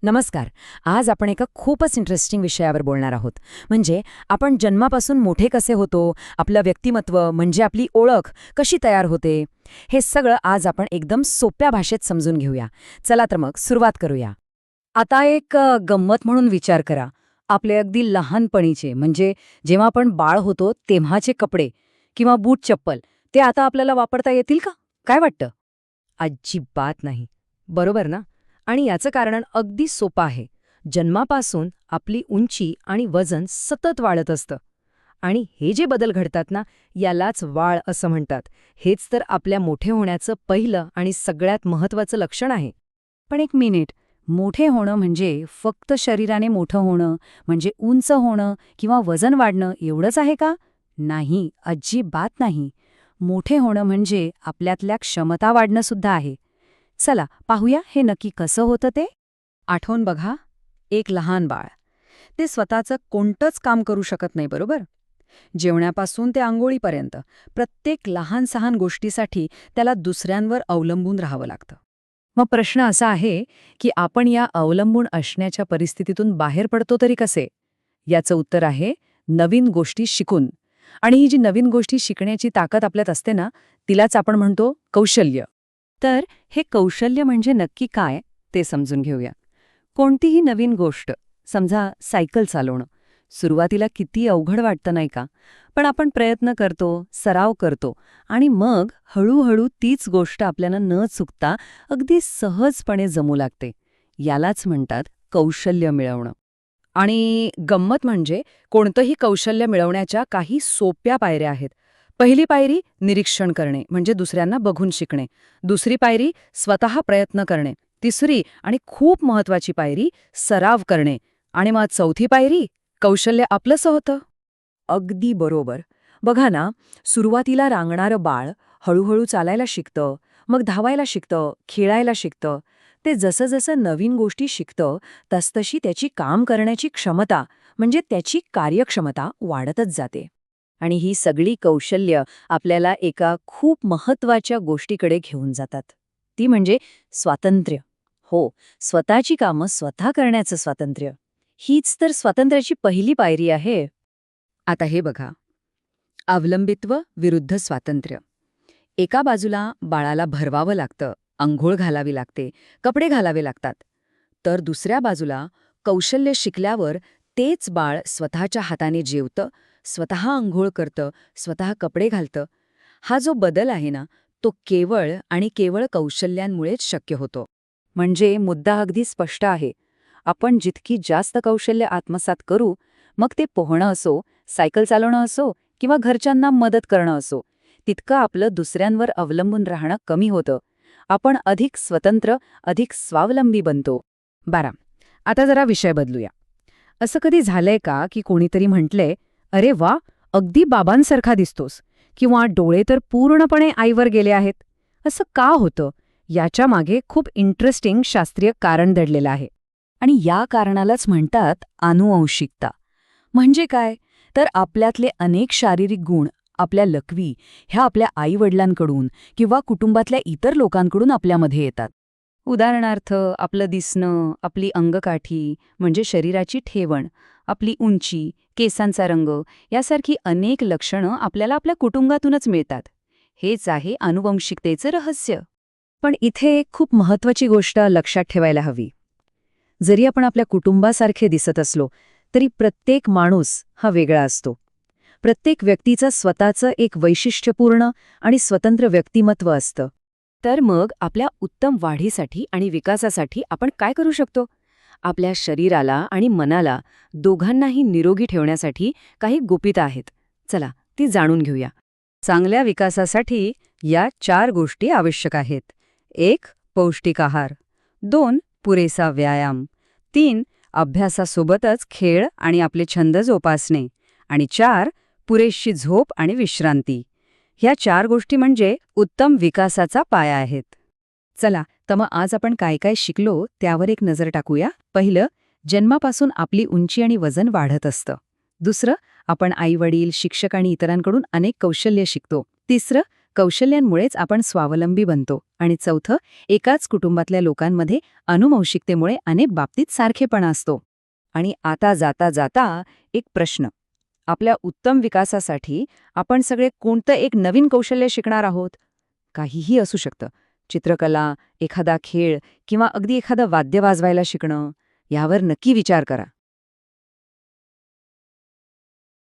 नमस्कार. आज आपण एका खूपच इंटरेस्टिंग विषयावर बोलणार आहोत. म्हणजे आपण जन्मापासून मोठे कसे होतो, आपलं व्यक्तिमत्व म्हणजे आपली ओळख कशी तयार होते, हे सगळं आज आपण एकदम सोप्या भाषेत समजून घेऊया. चला तर मग सुरुवात करूया. आता एक गंमत म्हणून विचार करा. आपले अगदी लहानपणीचे म्हणजे जेव्हा आपण बाळ होतो तेव्हाचे कपडे किंवा बूट चप्पल ते आता आपल्याला वापरता येतील का? काय वाटतं? अजिबात नाही. बरोबर ना? आणि याचं कारण अगदी सोपं आहे. जन्मापासून आपली उंची आणि वजन सतत वाढत असतं. आणि हे जे बदल घडतात ना, यालाच वाढ असं म्हणतात. हेच तर आपल्या मोठे होण्याचं पहिलं आणि सगळ्यात महत्त्वाचं लक्षण आहे. पण एक मिनिट, मोठे होणं म्हणजे फक्त शरीराने मोठं होणं, म्हणजे उंच होणं किंवा वजन वाढणं एवढंच आहे का? नाही, अजिबात नाही. मोठे होणं म्हणजे आपल्यातल्या क्षमता वाढणं सुद्धा आहे. चला पाहूया हे नक्की कसं होतं ते. आठवून बघा, एक लहान बाळ. ते स्वतःचं कोणतंच काम करू शकत नाही, बरोबर? जेवण्यापासून ते अंघोळीपर्यंत प्रत्येक लहान सहान गोष्टीसाठी त्याला दुसऱ्यांवर अवलंबून राहावं लागतं. मग प्रश्न असा आहे की आपण या अवलंबून असण्याच्या परिस्थितीतून बाहेर पडतो तरी कसे? याचं उत्तर आहे नवीन गोष्टी शिकून. आणि ही जी नवीन गोष्टी शिकण्याची ताकद आपल्यात असते ना, तिलाच आपण म्हणतो कौशल्य. तर हे कौशल्य म्हणजे नक्की काय ते समजून घेऊया. कोणतीही नवीन गोष्ट, समजा सायकल चालवणं, सुरुवातीला किती अवघड वाटतं नाही का? पण आपण प्रयत्न करतो, सराव करतो आणि मग हळूहळू तीच गोष्ट आपल्याला न चुकता अगदी सहजपणे जमू लागते. यालाच म्हणतात कौशल्य मिळवणं. आणि गंमत म्हणजे कोणतंही कौशल्य मिळवण्याच्या काही सोप्या पायऱ्या आहेत. पहिली पायरी निरीक्षण करणे म्हणजे दुसऱ्यांना बघून शिकणे. दुसरी पायरी स्वतः प्रयत्न करणे. तिसरी आणि खूप महत्वाची पायरी सराव करणे. आणि मग चौथी पायरी कौशल्य आपलंसं होतं. अगदी बरोबर. बघा ना, सुरुवातीला रांगणारं बाळ हळूहळू चालायला शिकतं, मग धावायला शिकतं, खेळायला शिकतं. ते जसं जसं नवीन गोष्टी शिकतं तसतशी त्याची काम करण्याची क्षमता म्हणजे त्याची कार्यक्षमता वाढतच जाते. आणि ही सगळी कौशल्य आपल्याला एका खूप महत्वाच्या गोष्टीकडे घेऊन जातात. ती म्हणजे स्वातंत्र्य. हो, स्वतःची कामं स्वतः करण्याचं स्वातंत्र्य. हीच तर स्वातंत्र्याची पहिली पायरी आहे. आता हे बघा, अवलंबित्व विरुद्ध स्वातंत्र्य. एका बाजूला बाळाला भरवावं लागतं, अंघोळ घालावी लागते, कपडे घालावे लागतात. तर दुसऱ्या बाजूला कौशल्य शिकल्यावर तेच बाळ स्वतःच्या हाताने जेवतं, स्वतः अंघोळ करतं, स्वतः कपडे घालतं. हा जो बदल आहे ना, तो केवळ आणि केवळ कौशल्यांमुळेच शक्य होतो. म्हणजे मुद्दा अगदी स्पष्ट आहे. आपण जितकी जास्त कौशल्य आत्मसात करू, मग ते पोहणं असो, सायकल चालवणं असो किंवा घरच्यांना मदत करणं असो, तितकं आपलं दुसऱ्यांवर अवलंबून राहणं कमी होतं. आपण अधिक स्वतंत्र, अधिक स्वावलंबी बनतो. बरं, आता जरा विषय बदलूया. असं कधी झालंय का की कोणीतरी म्हटलंय, अरे वा, अगदी बाबांसारखा दिसतोस, किंवा डोळे तर पूर्णपणे आईवर गेले आहेत. असं का होतं? याच्या मागे खूप इंटरेस्टिंग शास्त्रीय कारण दडलेलं आहे. आणि या कारणालाच म्हणतात आनुवंशिकता. म्हणजे काय? तर आपल्यातले अनेक शारीरिक गुण, आपल्या लकवी, ह्या आपल्या आईवडिलांकडून किंवा कुटुंबातल्या इतर लोकांकडून आपल्यामध्ये येतात. उदाहरणार्थ, आपलं दिसणं, आपली अंगकाठी म्हणजे शरीराची ठेवण, आपली उंची, केसांचा रंग यासारखी अनेक लक्षणं आपल्याला आपल्या कुटुंबातूनच मिळतात. हेच आहे आनुवंशिकतेचं रहस्य. पण इथे एक खूप महत्वाची गोष्ट लक्षात ठेवायला हवी. जरी आपण आपल्या कुटुंबासारखे दिसत असलो, तरी प्रत्येक माणूस हा वेगळा असतो. प्रत्येक व्यक्तीचं स्वतःचं एक वैशिष्ट्यपूर्ण आणि स्वतंत्र व्यक्तिमत्व असतं. तर मग आपल्या उत्तम वाढीसाठी आणि विकासासाठी आपण काय करू शकतो? आपल्या शरीराला आणि मनाला दोघांनाही निरोगी ठेवण्यासाठी काही गुपितं आहेत. चला, ती जाणून घेऊया. चांगल्या विकासासाठी या 4 गोष्टी आवश्यक आहेत. 1. पौष्टिक आहार. 2. पुरेसा व्यायाम. 3. अभ्यासासोबतच खेळ आणि आपले छंद जोपासणे. आणि 4. पुरेशी झोप आणि विश्रांती. ह्या 4 गोष्टी म्हणजे उत्तम विकासाचा पाया आहेत. चला, तर मग आज आपण काय काय शिकलो त्यावर एक नजर टाकूया. पहिलं, जन्मापासून आपली उंची आणि वजन वाढत असतं. दुसरं, आपण आईवडील, शिक्षक आणि इतरांकडून अनेक कौशल्य शिकतो. तिसरं, कौशल्यांमुळेच आपण स्वावलंबी बनतो. आणि चौथं, एकाच कुटुंबातल्या लोकांमध्ये अनुवंशिकतेमुळे अनेक बाबतीत सारखेपणा असतो. आणि आता जाता जाता एक प्रश्न. आपल्या उत्तम विकासासाठी आपण सगळे कोणतं एक नवीन कौशल्य शिकणार आहोत? काहीही असू शकतं. चित्रकला, एखादा खेळ किंवा अगदी एखादं वाद्य वाजवायला शिकणं. यावर नक्की विचार करा.